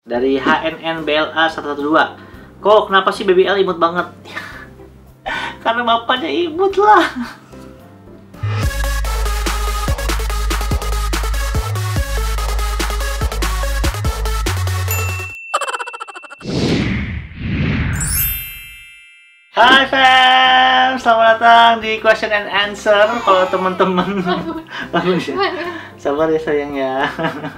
Dari HNNBLA 112. Kok kenapa sih BBL imut banget? Karena bapaknya imut lah. Hai fam, selamat datang di question and answer. Kalau teman-teman bagus ya, sabar ya sayang ya.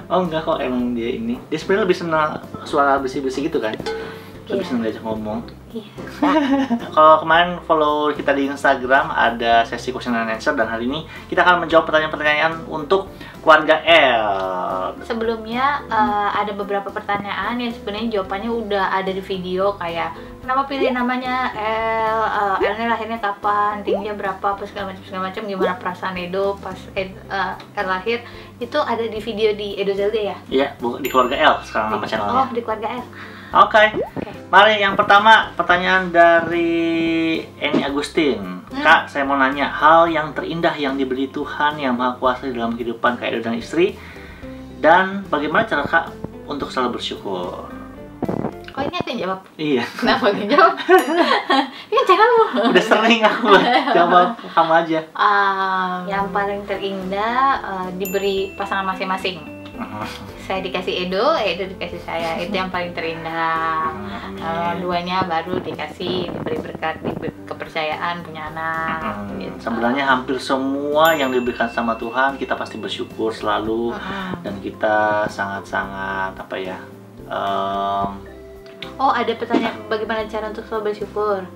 Oh enggak kok, emang dia ini. Dia sebenarnya lebih senang suara bersih-bersih gitu kan. Lebih senang diajak ngomong. Iya. Kalau kemarin follow kita di Instagram ada sesi question and answer, dan hari ini kita akan menjawab pertanyaan-pertanyaan untuk keluarga L. Sebelumnya ada beberapa pertanyaan yang sebenarnya jawabannya udah ada di video, kayak kenapa pilih namanya L, L-nya lahirnya kapan, tingginya berapa, apa segala macam, gimana perasaan Edo pas L lahir, itu ada di video di Edo Zelda ya? Iya, di keluarga L sekarang nama channelnya. Oh, di keluarga L. Oke. Mari yang pertama, pertanyaan dari Eni Agustin. Kak, saya mau nanya, hal yang terindah yang diberi Tuhan Yang Maha Kuasa dalam kehidupan Kak Edo dan istri, dan bagaimana cara Kak untuk selalu bersyukur? Oh, ini aku yang jawab? Iya. Kenapa aku yang jawab? Ini channelmu. Udah sering aku jawab, kamu aja. Yang paling terindah diberi pasangan masing-masing. Saya dikasih Edo dikasih saya, itu yang paling terindah. Duanya baru dikasih, diberi berkat, diberi kepercayaan punya anak. Gitu. Sebenarnya hampir semua yang diberikan sama Tuhan kita pasti bersyukur selalu, dan kita sangat-sangat apa ya? Oh, ada pertanyaan bagaimana cara untuk selalu bersyukur.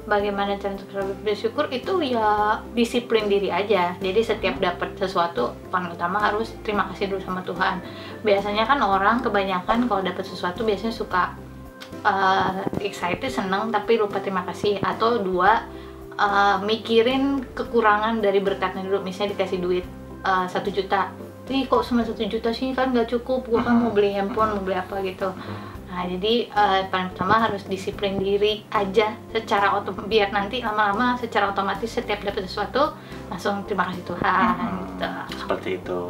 Bagaimana cara untuk selalu bersyukur itu ya disiplin diri aja. Jadi setiap dapat sesuatu paling utama harus terima kasih dulu sama Tuhan. Biasanya kan orang kebanyakan kalau dapat sesuatu biasanya suka excited, seneng, tapi lupa terima kasih. Atau dua, mikirin kekurangan dari berkatnya dulu. Misalnya dikasih duit 1 juta, ih kok cuma 1 juta sih, kan gak cukup, gue kan mau beli handphone, mau beli apa gitu. Nah, jadi paling pertama harus disiplin diri aja secara otomatis, biar nanti lama-lama secara otomatis setiap dapat sesuatu langsung terima kasih Tuhan. Gitu. Seperti itu.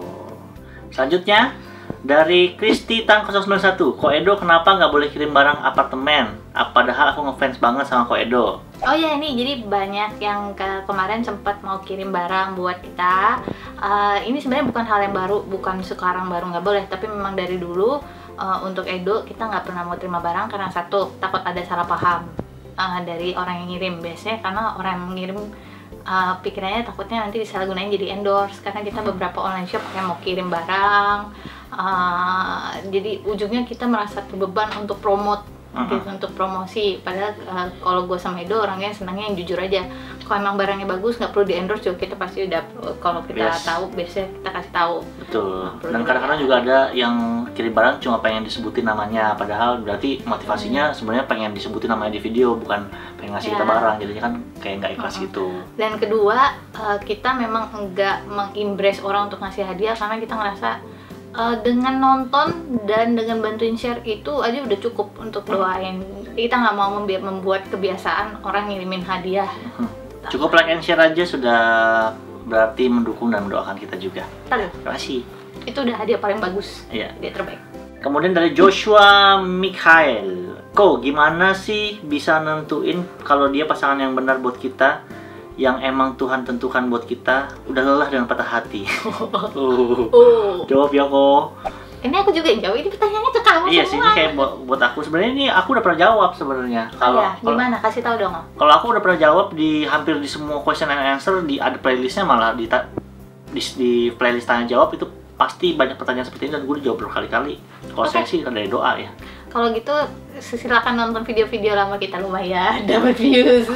Selanjutnya dari Kristi Tan 091. Ko Edo kenapa nggak boleh kirim barang apartemen? Padahal aku ngefans banget sama Ko Edo. Oh ya, ini jadi banyak yang kemarin sempat mau kirim barang buat kita. Ini sebenarnya bukan hal yang baru, bukan sekarang baru nggak boleh, tapi memang dari dulu. Untuk Edo kita nggak pernah mau terima barang karena satu, takut ada salah paham dari orang yang ngirim. Biasanya karena orang yang ngirim pikirannya takutnya nanti disalahgunain jadi endorse, karena kita beberapa online shop yang mau kirim barang, jadi ujungnya kita merasa terbeban untuk promote gitu, untuk promosi. Padahal kalau gue sama Edo orangnya senangnya yang jujur aja. Kalau emang barangnya bagus nggak perlu di endorse juga, kita pasti udah, kalau kita tahu biasanya kita kasih tahu. Betul. Dan kadang-kadang juga ada yang kirim barang cuma pengen disebutin namanya, padahal berarti motivasinya sebenarnya pengen disebutin namanya di video, bukan pengen ngasih kita barang. Jadinya kan kayak nggak ikhlas gitu. Dan kedua, kita memang nggak mengimpress orang untuk ngasih hadiah, karena kita ngerasa dengan nonton dan dengan bantuin share itu aja udah cukup untuk doain. Kita nggak mau membuat kebiasaan orang ngirimin hadiah. Cukup like and share aja sudah berarti mendukung dan mendoakan kita juga. Terima kasih. Itu udah hadiah paling bagus. Iya. Dia terbaik. Kemudian dari Joshua Mikhail. Ko, gimana sih bisa nentuin kalau dia pasangan yang benar buat kita, yang emang Tuhan tentukan buat kita? Udah lelah dengan patah hati. Jawab ya, Ko. Ini aku juga yang jawab, ini pertanyaannya ke kamu iya semua. Sih, ini kayak buat aku. Sebenarnya ini aku udah pernah jawab sebenarnya. Gimana? Kasih tahu dong. Kalau aku udah pernah jawab di hampir di semua question and answer, ada playlistnya, malah di playlist tanya jawab itu pasti banyak pertanyaan seperti ini, dan gue dijawab berkali-kali. Kalau saya sih kan dari doa ya. Kalau gitu silakan nonton video-video lama kita, lumayan dapat views.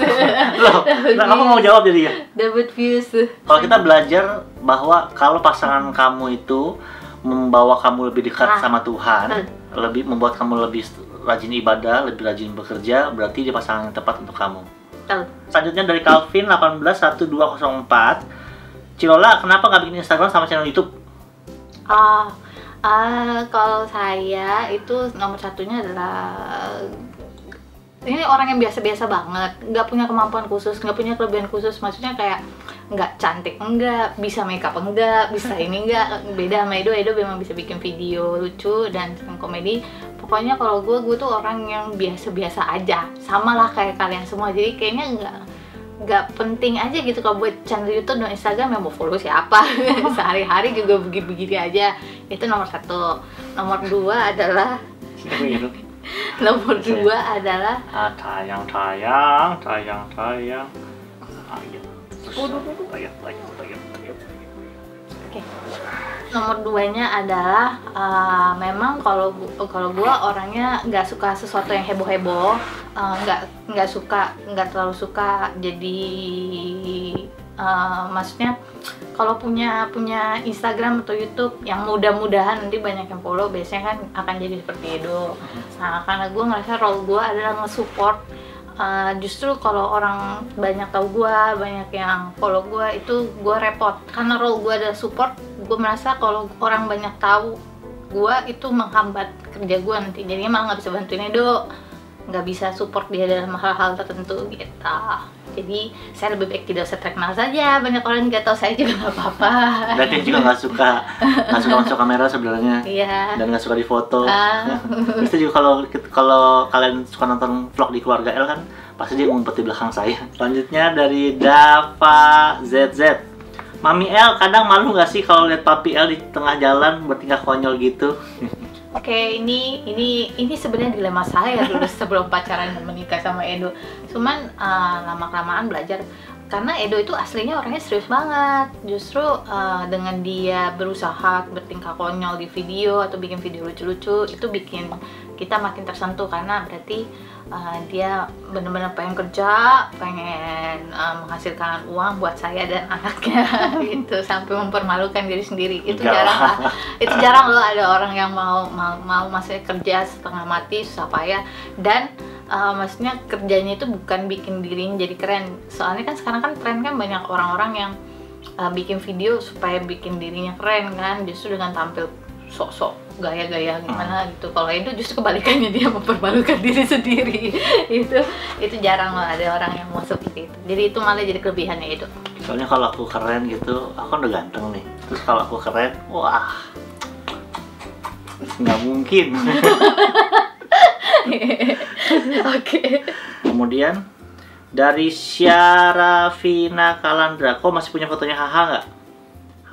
Loh, kamu mau jawab jadi ya? Dapat views. Kalau kita belajar bahwa kalau pasangan kamu itu membawa kamu lebih dekat sama Tuhan, lebih membuat kamu lebih rajin ibadah, lebih rajin bekerja, berarti dia pasangan yang tepat untuk kamu. Selanjutnya dari Calvin 181204. Cilola, kenapa nggak bikin Instagram sama channel YouTube? Kalau saya itu nomor satunya adalah ini orang yang biasa-biasa banget, nggak punya kemampuan khusus, nggak punya kelebihan khusus. Maksudnya kayak nggak cantik enggak, bisa makeup enggak, bisa ini enggak. Beda sama Edo memang bisa bikin video lucu dan komedi. Pokoknya kalau gue tuh orang yang biasa-biasa aja, sama lah kayak kalian semua. Jadi kayaknya nggak penting aja gitu kalau buat channel YouTube dan Instagram yang mau follow siapa. Sehari-hari juga begini-begini aja. Itu nomor 1. Nomor 2 adalah nomor 2 adalah tayang. Oke. Nomor 2-nya adalah memang kalau gue orangnya nggak suka sesuatu yang heboh-heboh, nggak terlalu suka jadi maksudnya kalau punya Instagram atau YouTube yang mudah-mudahan nanti banyak yang follow, biasanya kan akan jadi seperti Edo. Nah, karena gue ngerasa role gue adalah nge-support. Justru kalau orang banyak tahu gue, banyak yang follow gue, itu gue repot. Karena role gue adalah support, gue merasa kalau orang banyak tahu gue itu menghambat kerja gue nanti. Jadinya malah nggak bisa bantuin Edo, nggak bisa support dia dalam hal-hal tertentu gitu. Jadi saya lebih baik tidak usah terkenal saja, banyak orang nggak tahu saya juga nggak apa-apa. Dan dia juga nggak suka masuk kamera sebenarnya. Iya. Dan nggak suka difoto. Terus juga kalau kalian suka nonton vlog di keluarga L kan, pasti dia ngumpet di belakang saya. Selanjutnya dari Dava ZZ. Mami L kadang malu nggak sih kalau lihat papi L di tengah jalan bertingkah konyol gitu? Oke, ini sebenarnya dilema saya dulu sebelum pacaran dan menikah sama Edo. Cuman lama-kelamaan belajar, karena Edo itu aslinya orangnya serius banget. Justru dengan dia berusaha bertingkah konyol di video atau bikin video lucu-lucu, itu bikin kita makin tersentuh, karena berarti dia benar-benar pengen kerja, pengen menghasilkan uang buat saya dan anaknya gitu, sampai mempermalukan diri sendiri. Itu jarang loh ada orang yang mau maksudnya kerja setengah mati, susah payah, dan maksudnya kerjanya itu bukan bikin dirinya jadi keren. Soalnya kan sekarang kan tren kan banyak orang-orang yang bikin video supaya bikin dirinya keren kan, justru dengan tampil sok-sok gaya-gaya gimana gitu. Kalau itu justru kebalikannya, dia mempermalukan diri sendiri. itu jarang loh ada orang yang mau seperti itu. Jadi itu malah jadi kelebihannya itu. Soalnya kalau aku keren gitu, aku kan udah ganteng nih. Terus kalau aku keren, wah, nggak mungkin. Oke. Kemudian dari Syarafina Kalandra, kok masih punya fotonya Haha nggak?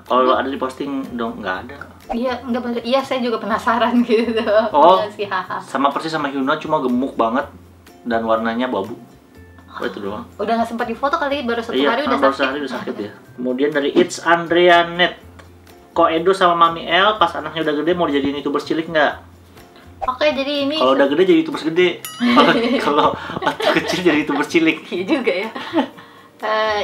Kalau ada di posting dong, nggak ada. Iya, saya juga penasaran gitu. Oh, si Haha. sama persis sama Hyuna, cuma gemuk banget dan warnanya babu. Oh, itu doang. Udah nggak sempat difoto kali, baru satu Iya, hari udah baru sakit. sehari udah sakit ya. Kemudian dari It's Andreanet, kok Edo sama Mami L pas anaknya udah gede mau dijadiin YouTubers cilik nggak? Oke, jadi ini kalau udah gede jadi YouTubers gede. Kalau waktu kecil jadi YouTubers cilik. Iya juga ya.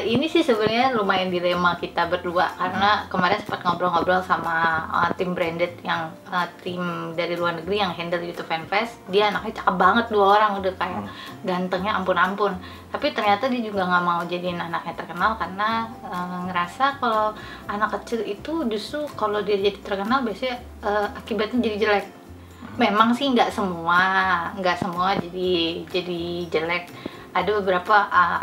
Ini sih sebenarnya lumayan dilema kita berdua, karena kemarin sempat ngobrol-ngobrol sama tim branded yang tim dari luar negeri yang handle YouTube Fanfest. Dia anaknya cakep banget, 2 orang udah kayak gantengnya ampun-ampun. Tapi ternyata dia juga nggak mau jadiin anaknya terkenal, karena ngerasa kalau anak kecil itu justru kalau dia jadi terkenal biasanya akibatnya jadi jelek. Memang sih nggak semua jadi jelek. Ada beberapa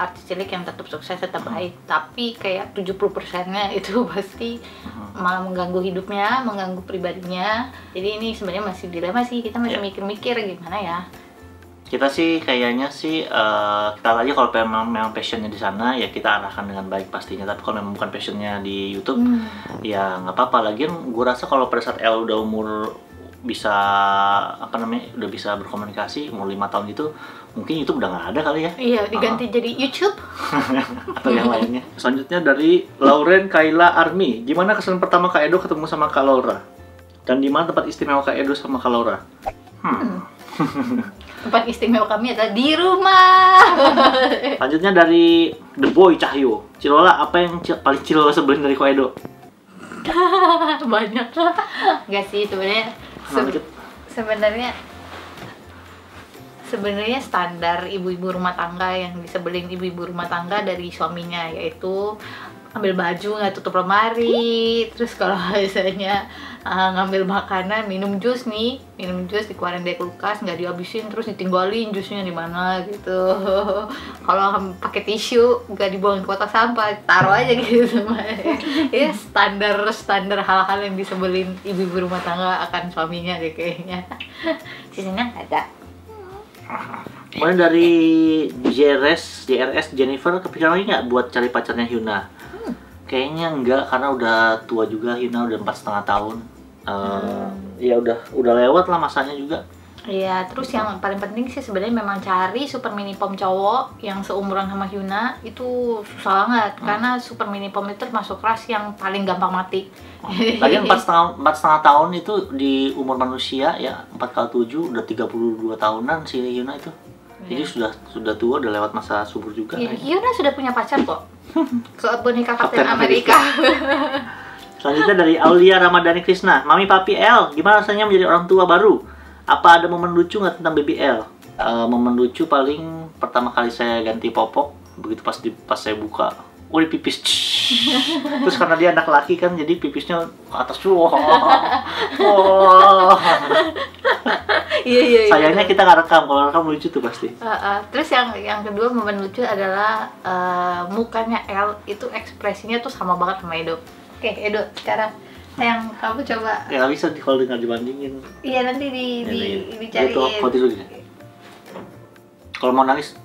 artis cilik yang tetap sukses, tetap baik, tapi kayak 70%-nya itu pasti malah mengganggu hidupnya, mengganggu pribadinya. Jadi ini sebenarnya masih dilema sih, kita masih mikir-mikir gimana ya. Kita sih kayaknya sih kita aja kalau memang passionnya di sana ya kita arahkan dengan baik pastinya. Tapi kalau memang bukan passionnya di YouTube ya nggak apa-apa. Lagian gue rasa kalau pada saat El udah umur bisa udah bisa berkomunikasi, umur 5 tahun itu mungkin YouTube udah nggak ada kali ya. Iya, diganti jadi YouTube atau yang lainnya. Selanjutnya dari Lauren Kayla Army, gimana kesan pertama Kak Edo ketemu sama Kak Laura? Dan di mana tempat istimewa Kak Edo sama Kak Laura? Tempat istimewa kami adalah di rumah. Selanjutnya dari The Boy Cahyo, Cilola, apa yang paling Cilola sebelin dari Kak Edo? Banyak. Nggak sih, sebenarnya standar ibu-ibu rumah tangga yang disebelin ibu-ibu rumah tangga dari suaminya, yaitu ambil baju nggak tutup lemari. Terus kalau misalnya ngambil makanan, minum jus dikeluarin dari kulkas, nggak dihabisin, terus ditinggalin jusnya di mana gitu. Kalau pakai tisu nggak dibuang ke kotak sampah, taruh aja gitu. Ya standar hal-hal yang disebelin ibu-ibu rumah tangga akan suaminya deh kayaknya. Sisanya nggak ada. Kemudian dari JRS Jennifer, kepikiran lagi nggak buat cari pacarnya Hyuna? Kayaknya enggak, karena udah tua juga. Hyuna udah 4,5 tahun. Ya udah lewat lah masanya juga. Iya, terus yang paling penting sih sebenarnya memang cari super mini pom cowok yang seumuran sama Hyuna. Itu susah banget, karena super mini pom itu termasuk ras yang paling gampang mati. Lagian 4,5 tahun itu di umur manusia ya, 4 kali 7 udah 32 tahunan si Hyuna itu. Jadi sudah tua, udah lewat masa subur juga. Hyuna sudah punya pacar kok. Ke boneka Kapten Amerika. Selanjutnya dari Aulia Ramadhani Krishna, Mami Papi L, gimana rasanya menjadi orang tua baru? Apa ada momen lucu nggak tentang Baby L? Momen lucu paling pertama kali saya ganti popok, begitu pas saya buka, dia pipis. Terus karena dia anak laki kan, jadi pipisnya ke atas. Iya. Sayangnya kita nggak rekam, kalau rekam lucu tuh pasti. Terus yang kedua momen lucu adalah mukanya L itu ekspresinya tuh sama banget sama Edo. Oke, Edo, sekarang yang kamu coba. Ya nggak bisa kalau dengar dibandingin. Iya, nanti dicariin. Foto dulu. Kalau mau nangis.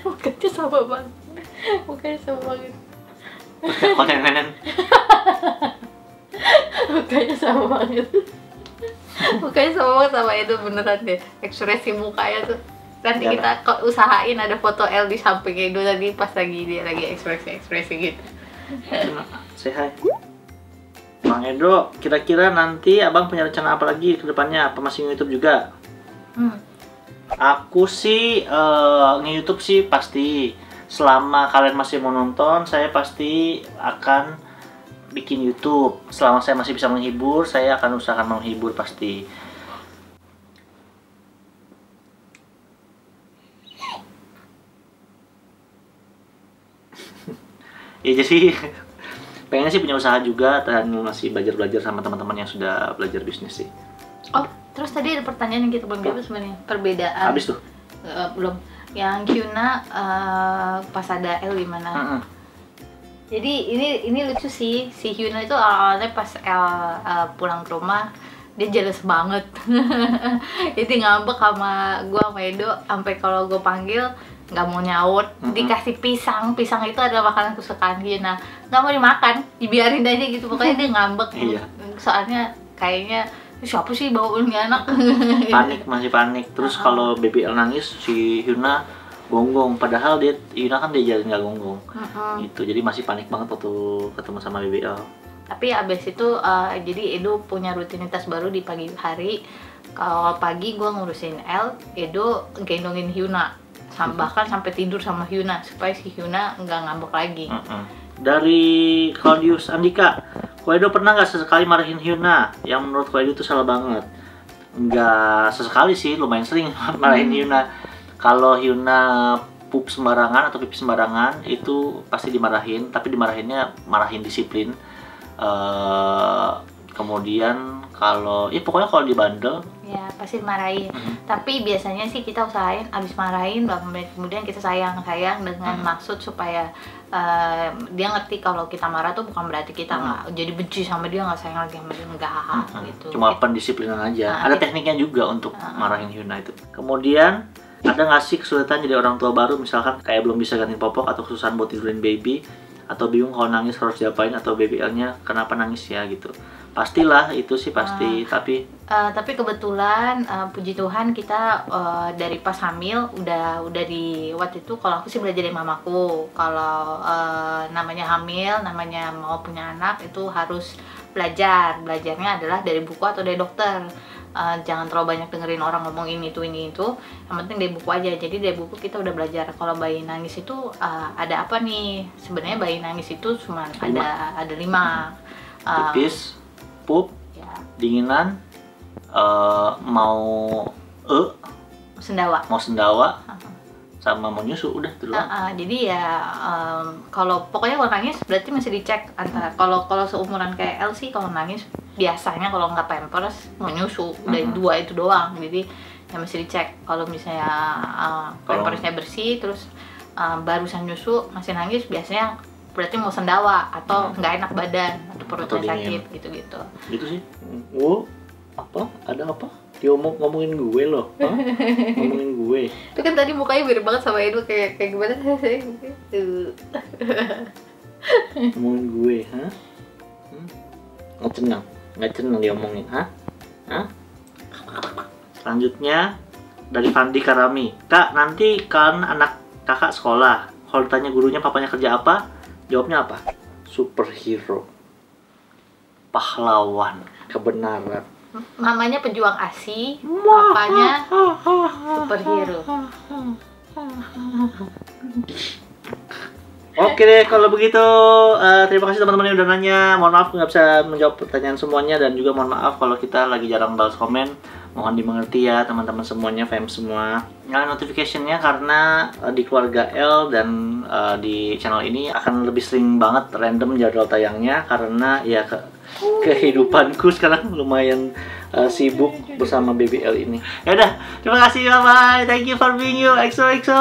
Mukanya sama banget. Mukanya sama banget. Mukanya sama banget sama itu, beneran deh. Ekspresi mukanya tuh. Nanti kita usahain ada foto L di samping Edo tadi pas dia lagi ekspresi gitu. Sehat. Bang Edo, kira-kira nanti abang punya rencana apa lagi ke depannya? Apa masih nge-YouTube juga? Aku sih nge-YouTube sih pasti. Selama kalian masih mau nonton, saya pasti akan bikin YouTube. Selama saya masih bisa menghibur, saya akan usahakan menghibur pasti. Ya jadi pengennya sih punya usaha juga dan masih belajar sama teman-teman yang sudah belajar bisnis sih. Oh, terus tadi ada pertanyaan yang kita belum jawab sebenarnya, perbedaan. Habis tuh? Belum. Yang Hyuna pas ada L gimana? Jadi ini lucu sih, si Hyuna itu awalnya pas L pulang ke rumah dia jealous banget. Jadi ngambek sama gue sama Edo, sampai kalau gue panggil nggak mau nyaut. Dikasih pisang itu adalah makanan kesukaan Hyuna, nggak mau dimakan, dibiarin aja gitu. Pokoknya dia ngambek. Soalnya kayaknya siapa sih bawa ini anak. Masih panik. Terus kalau Baby L nangis, si Hyuna gonggong, padahal Hyuna kan diajarin nggak gonggong. Gitu, jadi masih panik banget waktu ketemu sama Baby L. Tapi abis itu jadi Edo punya rutinitas baru di pagi hari. Kalau pagi gue ngurusin L, Edo gendongin Hyuna. Bahkan sampai tidur sama Hyuna supaya si Hyuna nggak ngambek lagi. Dari Claudius Andika, Koedo pernah nggak sesekali marahin Hyuna? Yang menurut Koedo itu salah banget. Nggak sesekali sih, lumayan sering marahin Hyuna. Kalau Hyuna pup sembarangan atau pipis sembarangan itu pasti dimarahin, tapi marahin disiplin. Kemudian kalau pokoknya kalau dibandel ya pasti dimarahin. Tapi biasanya sih kita usahain abis marahin berapa menit kemudian kita sayang dengan maksud supaya dia ngerti kalau kita marah tuh bukan berarti kita nggak jadi benci sama dia, nggak sayang lagi sama dia, enggak gitu. Cuma pendisiplinan aja. Ada tekniknya juga untuk marahin Hyuna itu. Kemudian ada nggak sih kesulitan jadi orang tua baru, misalkan kayak belum bisa ganti popok atau kesusahan buat tidurin baby, atau bingung kalau nangis harus diapain, atau baby L-nya kenapa nangis ya gitu. Pastilah itu sih pasti. Tapi kebetulan puji Tuhan kita dari pas hamil udah di waktu itu, kalau aku sih belajar dari mamaku kalau namanya hamil, namanya mau punya anak itu harus belajarnya adalah dari buku atau dari dokter. Jangan terlalu banyak dengerin orang ngomong ini itu, yang penting dari buku aja. Jadi dari buku kita udah belajar kalau bayi nangis itu ada apa nih. Sebenarnya bayi nangis itu cuma ada 5. Pipis, pup, dinginan, mau sendawa, sama mau nyusu, udah itu doang. Jadi ya kalau pokoknya kalau nangis berarti masih dicek antara kalau seumuran kayak El sih kalau nangis biasanya kalau nggak pampers mau nyusu udah dua itu doang, jadi ya masih dicek. Kalau misalnya pampersnya bersih terus barusan nyusu masih nangis biasanya berarti mau sendawa atau nggak enak badan atau perutnya sakit gitu-gitu. Gitu sih. Apa? Ada apa? Dia ngomongin gue loh. Ngomongin gue. Itu kan tadi mukanya mirip banget sama Edo kayak gimana? Ngomongin gue, ha? Nggak cenang dia ngomongin, ha? Selanjutnya dari Fandi Karami. Kak, nanti kan anak kakak sekolah. Kalau ditanya gurunya papanya kerja apa? Jawabnya apa? Superhero. Pahlawan. Kebenaran. Mamanya pejuang ASI, papanya superhero. Oke deh, kalau begitu terima kasih teman-teman yang udah nanya. Mohon maaf nggak bisa menjawab pertanyaan semuanya, dan juga mohon maaf kalau kita lagi jarang balas komen. Mohon dimengerti ya teman-teman semuanya, fans semua. Nyalain notification-nya karena di keluarga L dan di channel ini akan lebih sering banget random jadwal tayangnya, karena ya kehidupanku sekarang lumayan sibuk bersama BBL ini. Ya udah, terima kasih, bye bye. Thank you for being you. XOXO.